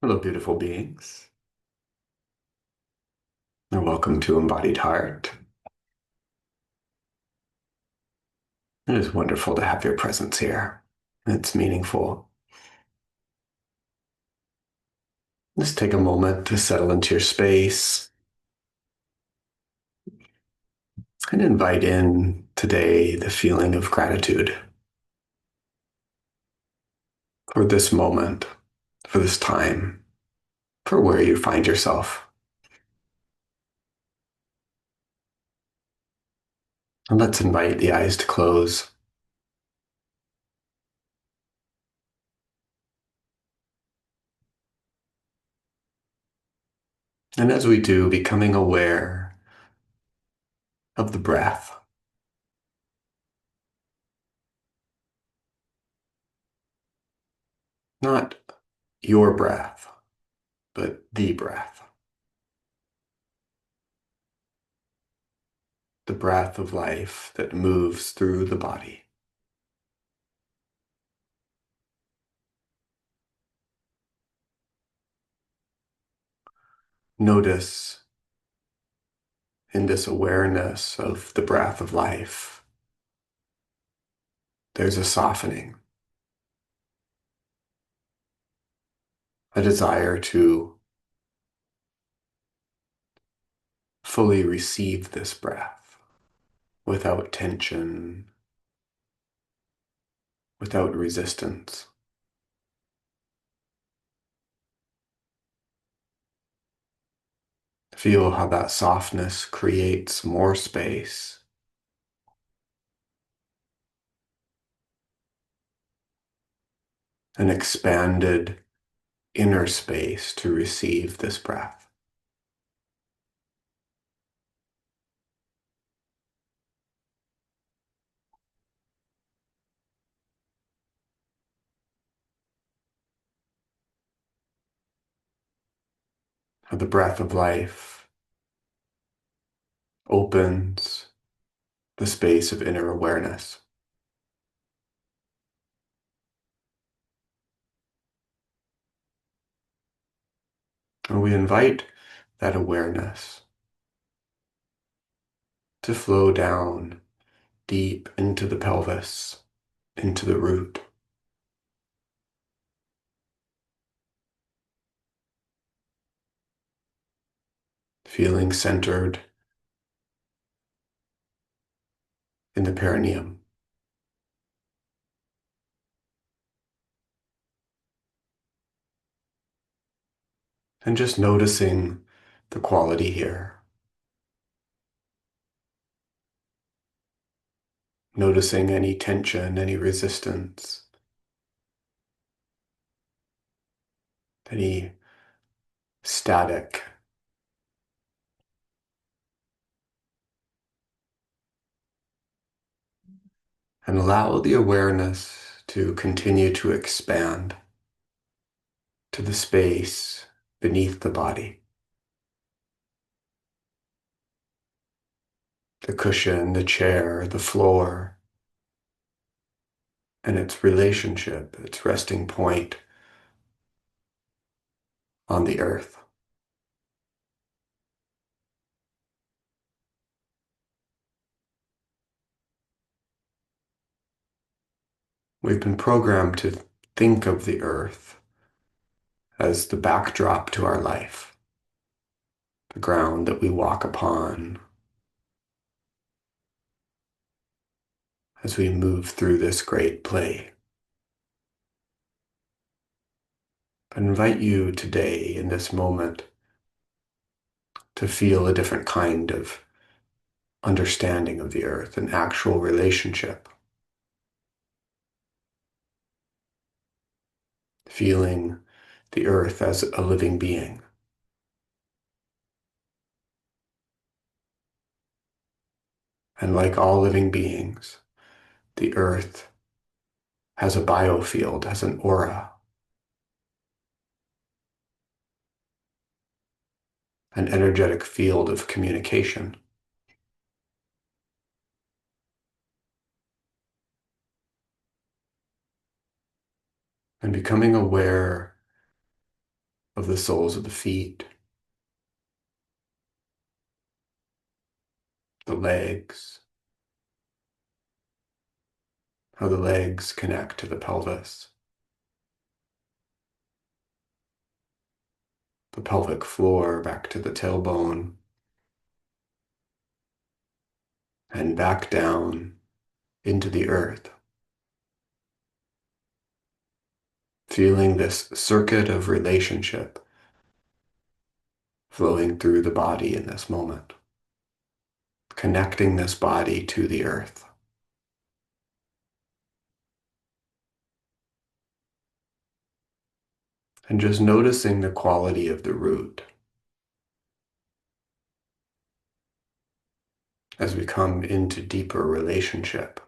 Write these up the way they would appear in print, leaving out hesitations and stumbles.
Hello, beautiful beings, and welcome to Embodied Heart. It is wonderful to have your presence here. It's meaningful. Just take a moment to settle into your space and invite in today the feeling of gratitude for this moment, for this time, for where you find yourself. And let's invite the eyes to close. And as we do, becoming aware of the breath, not your breath, but the breath, the breath of life that moves through the body. Notice in this awareness of the breath of life, there's a softening, a desire to fully receive this breath without tension, without resistance. Feel how that softness creates more space, an expanded inner space to receive this breath. How the breath of life opens the space of inner awareness. And we invite that awareness to flow down deep into the pelvis, into the root, feeling centered in the perineum. And just noticing the quality here, noticing any tension, any resistance, any static, and allow the awareness to continue to expand to the space beneath the body, the cushion, the chair, the floor, and its relationship, its resting point on the earth. We've been programmed to think of the earth as the backdrop to our life, the ground that we walk upon as we move through this great play. I invite you today, in this moment, to feel a different kind of understanding of the earth, an actual relationship, feeling the earth as a living being. And like all living beings, the earth has a biofield, has an aura, an energetic field of communication. And becoming aware of the soles of the feet, the legs, how the legs connect to the pelvis, the pelvic floor back to the tailbone, and back down into the earth. Feeling this circuit of relationship flowing through the body in this moment, connecting this body to the earth. And just noticing the quality of the root as we come into deeper relationship.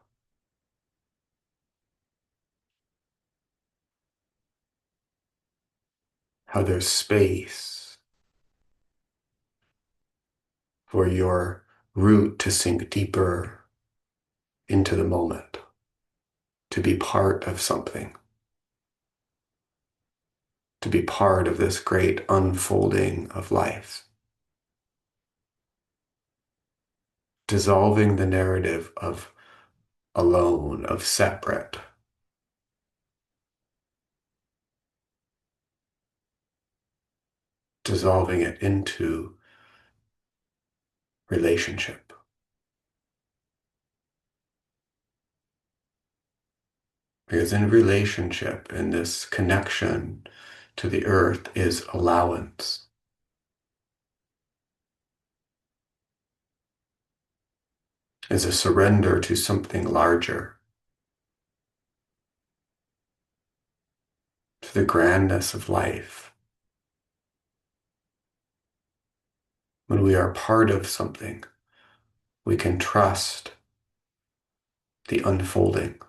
How there's space for your root to sink deeper into the moment, to be part of something, to be part of this great unfolding of life. Dissolving the narrative of alone, of separate. Dissolving it into relationship. Because in relationship, in this connection to the earth, is allowance. Is a surrender to something larger, to the grandness of life. When we are part of something, we can trust the unfolding.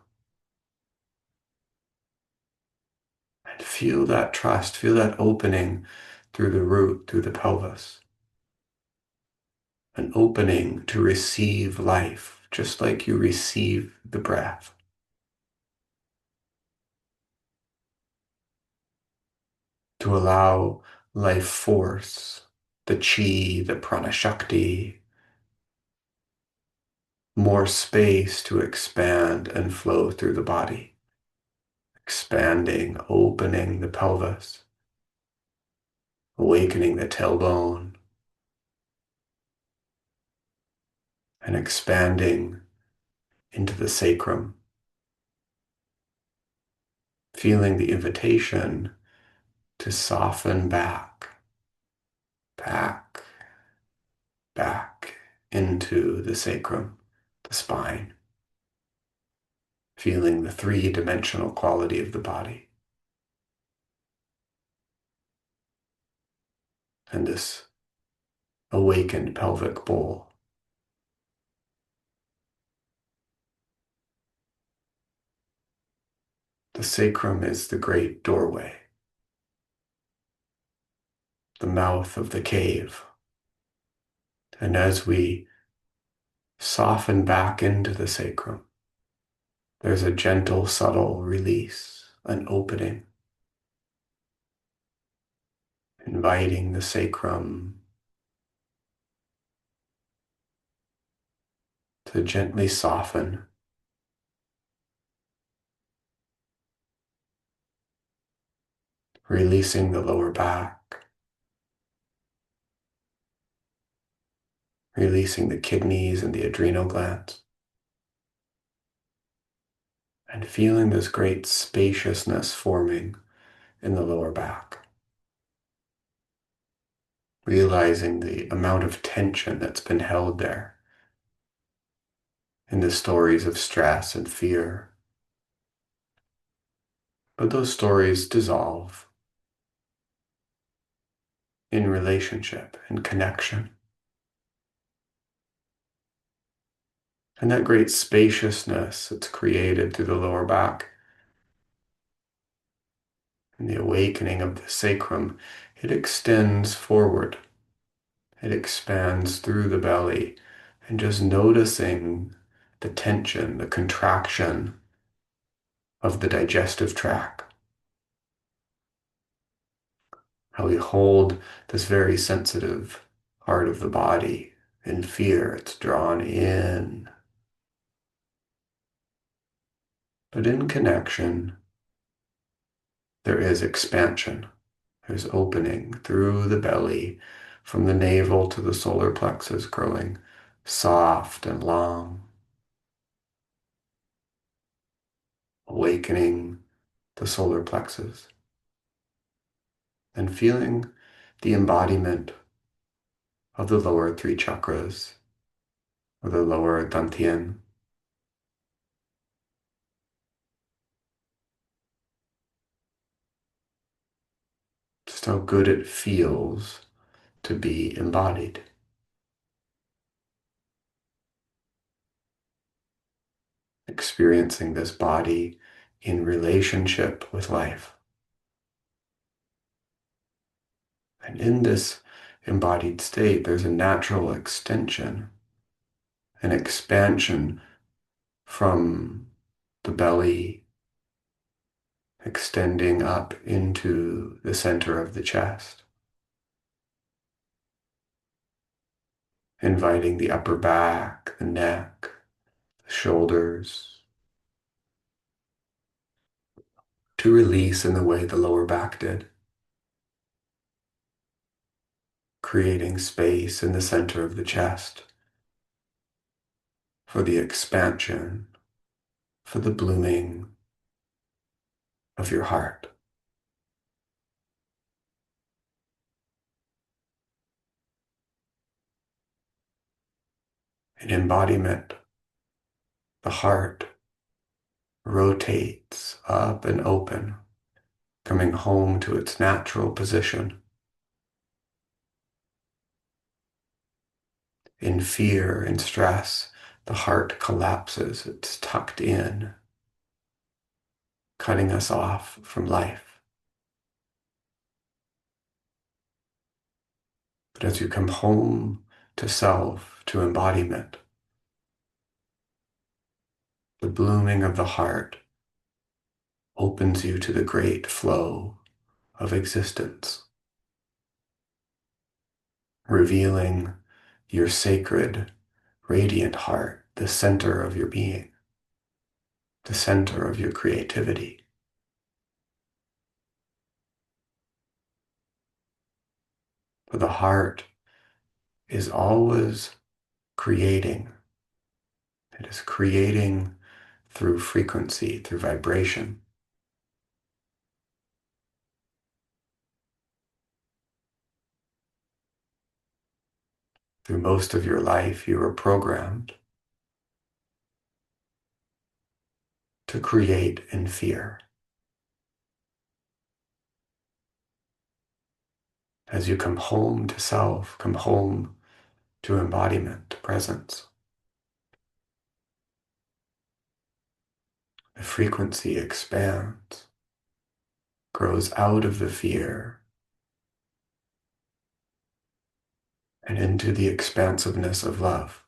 And feel that trust, feel that opening through the root, through the pelvis. An opening to receive life, just like you receive the breath. To allow life force, the chi, the prana shakti, more space to expand and flow through the body. Expanding, opening the pelvis, awakening the tailbone, and expanding into the sacrum. Feeling the invitation to soften back, back, back into the sacrum, the spine. Feeling the three-dimensional quality of the body. And this awakened pelvic bowl. The sacrum is the great doorway, the mouth of the cave. And as we soften back into the sacrum, there's a gentle, subtle release, an opening, inviting the sacrum to gently soften, releasing the lower back, releasing the kidneys and the adrenal glands, and feeling this great spaciousness forming in the lower back. Realizing the amount of tension that's been held there in the stories of stress and fear. But those stories dissolve in relationship and connection. And that great spaciousness that's created through the lower back and the awakening of the sacrum, it extends forward. It expands through the belly, and just noticing the tension, the contraction of the digestive tract. how we hold this very sensitive part of the body. In fear, it's drawn in, but in connection, there is expansion. There's opening through the belly, from the navel to the solar plexus, growing soft and long, awakening the solar plexus, and feeling the embodiment of the lower three chakras, or the lower dantian. Just how good it feels to be embodied, experiencing this body in relationship with life. And in this embodied state, there's a natural extension, an expansion from the belly, extending up into the center of the chest, inviting the upper back, the neck, the shoulders to release in the way the lower back did, creating space in the center of the chest for the expansion, for the blooming of your heart. In embodiment, the heart rotates up and open, coming home to its natural position. In fear and stress, the heart collapses, it's tucked in, cutting us off from life. But as you come home to self, to embodiment, the blooming of the heart opens you to the great flow of existence, revealing your sacred, radiant heart, the center of your being, the center of your creativity. For the heart is always creating. It is creating through frequency, through vibration. Through most of your life, you are programmed to create in fear. As you come home to self, come home to embodiment, to presence, the frequency expands, grows out of the fear and into the expansiveness of love.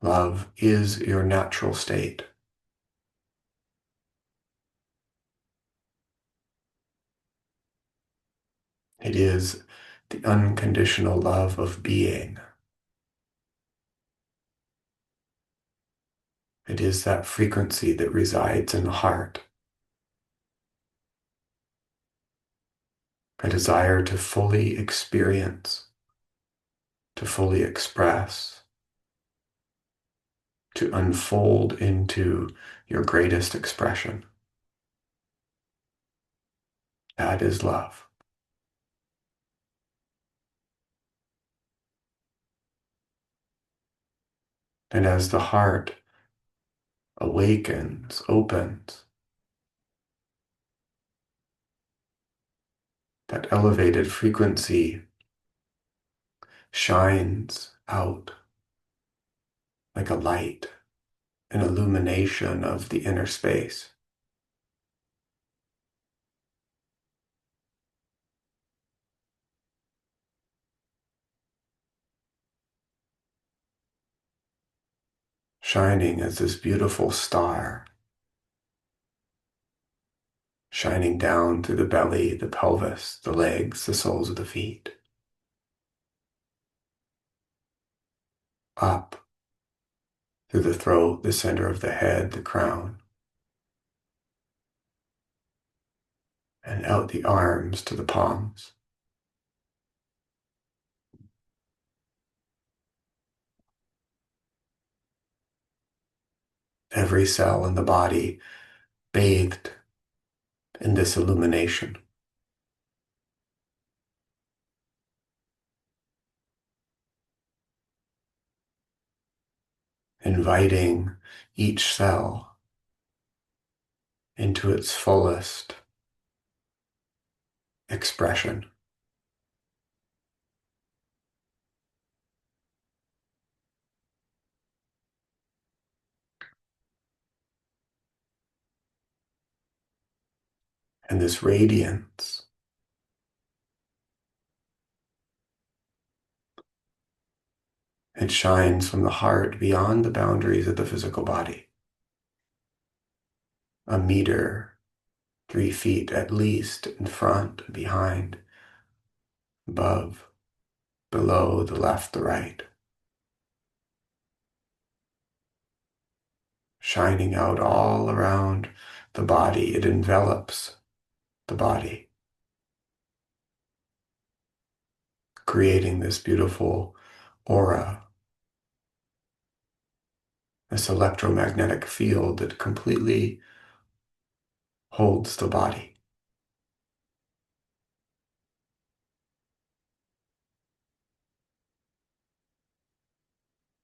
Love is your natural state. It is the unconditional love of being. It is that frequency that resides in the heart. A desire to fully experience, to fully express, to unfold into your greatest expression. That is love. And as the heart awakens, opens, that elevated frequency shines out like a light, an illumination of the inner space. Shining as this beautiful star shining down through the belly, the pelvis, the legs, the soles of the feet, up through the throat, the center of the head, the crown, and out the arms to the palms. Every cell in the body bathed in this illumination, inviting each cell into its fullest expression. And this radiance, it shines from the heart beyond the boundaries of the physical body. A meter, 3 feet at least in front, behind, above, below, the left, the right. Shining out all around the body. It envelops the body, creating this beautiful aura, this electromagnetic field that completely holds the body.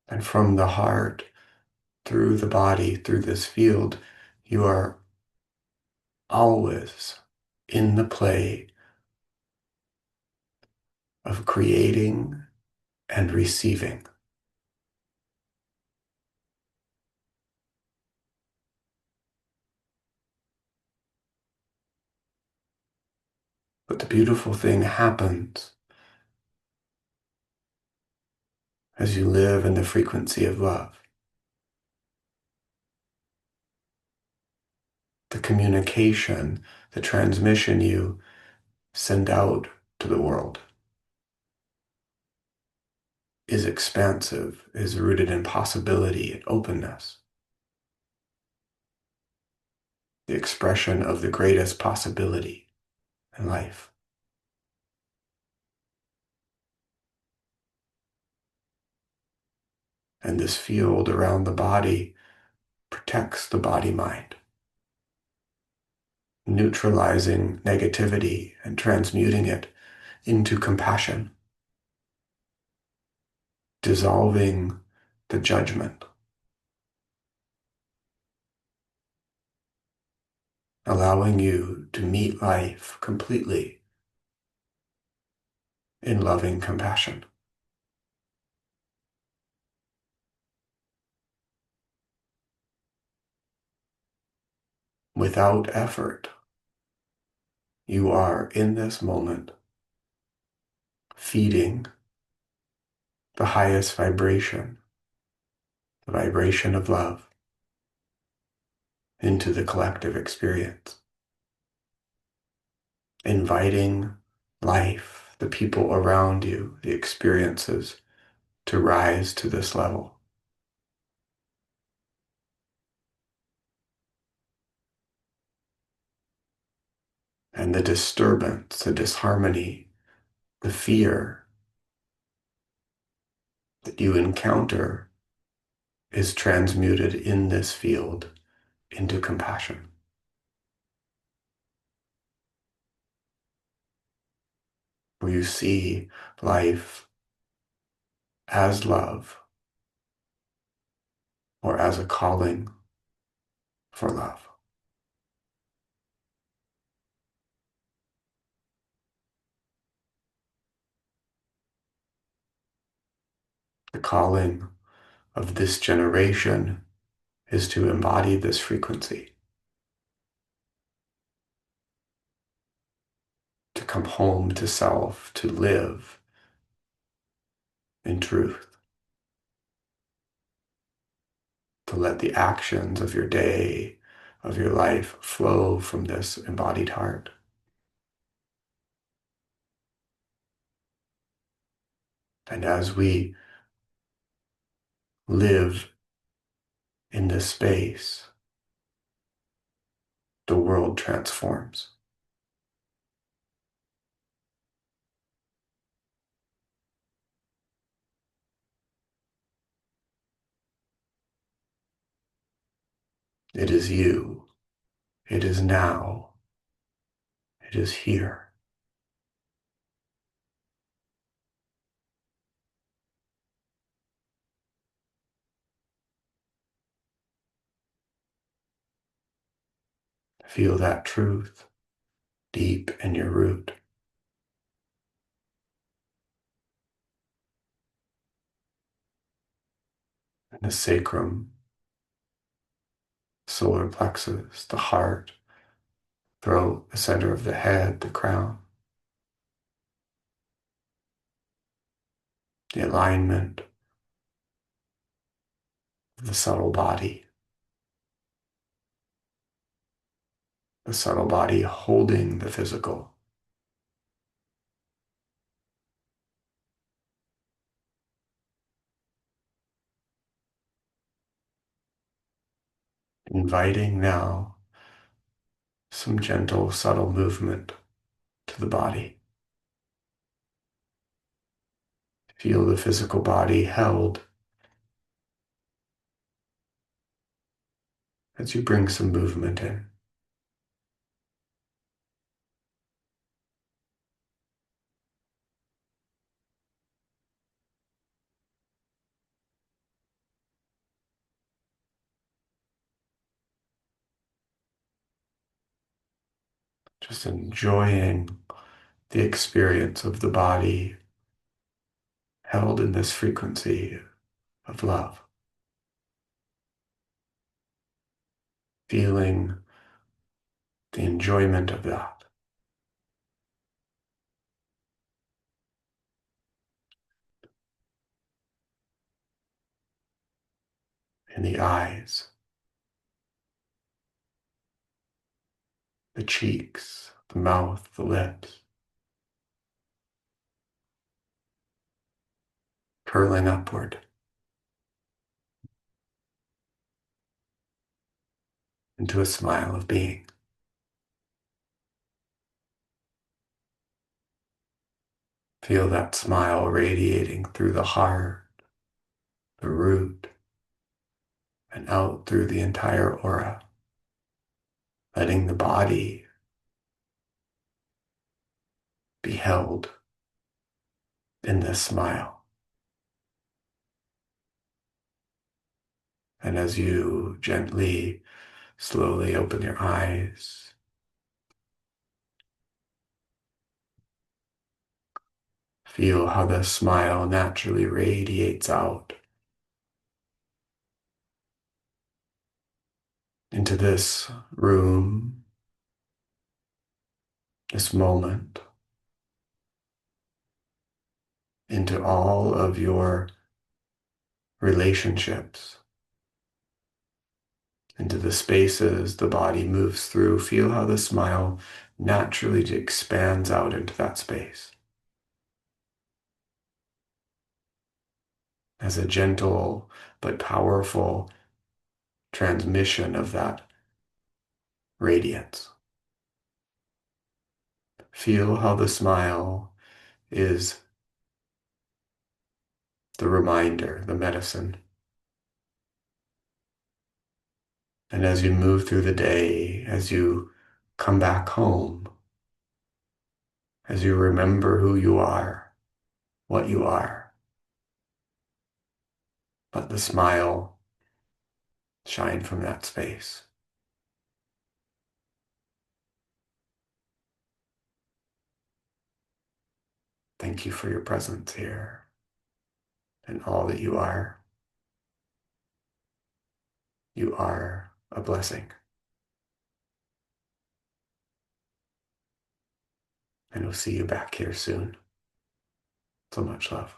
And from the heart, through the body, through this field, you are always in the play of creating and receiving. But the beautiful thing happens as you live in the frequency of love. The communication, the transmission you send out to the world is expansive, is rooted in possibility and openness. The expression of the greatest possibility in life. And this field around the body protects the body-mind, neutralizing negativity and transmuting it into compassion, dissolving the judgment, allowing you to meet life completely in loving compassion. Without effort, you are in this moment feeding the highest vibration, the vibration of love, into the collective experience, inviting life, the people around you, the experiences to rise to this level. And the disturbance, the disharmony, the fear that you encounter is transmuted in this field into compassion. Where you see life as love or as a calling for love. The calling of this generation is to embody this frequency, to come home to self, to live in truth, to let the actions of your day, of your life flow from this embodied heart. And as we live in this space, the world transforms. It is you. It is now. It is here. Feel that truth deep in your root, in the sacrum, solar plexus, the heart, throat, the center of the head, the crown, the alignment of the subtle body holding the physical, inviting now some gentle, subtle movement to the body. Feel the physical body held as you bring some movement in. Just enjoying the experience of the body held in this frequency of love. Feeling the enjoyment of that. In the eyes, the cheeks, the mouth, the lips, curling upward into a smile of being. Feel that smile radiating through the heart, the root, and out through the entire aura, letting the body be held in this smile. And as you gently, slowly open your eyes, feel how the smile naturally radiates out into this room, this moment, into all of your relationships, into the spaces the body moves through. Feel how the smile naturally expands out into that space as a gentle but powerful transmission of that radiance. Feel how the smile is the reminder, the medicine. And as you move through the day, as you come back home, as you remember who you are, what you are, let the smile shine from that space. Thank you for your presence here and all that you are. You are a blessing. And we'll see you back here soon. So much love.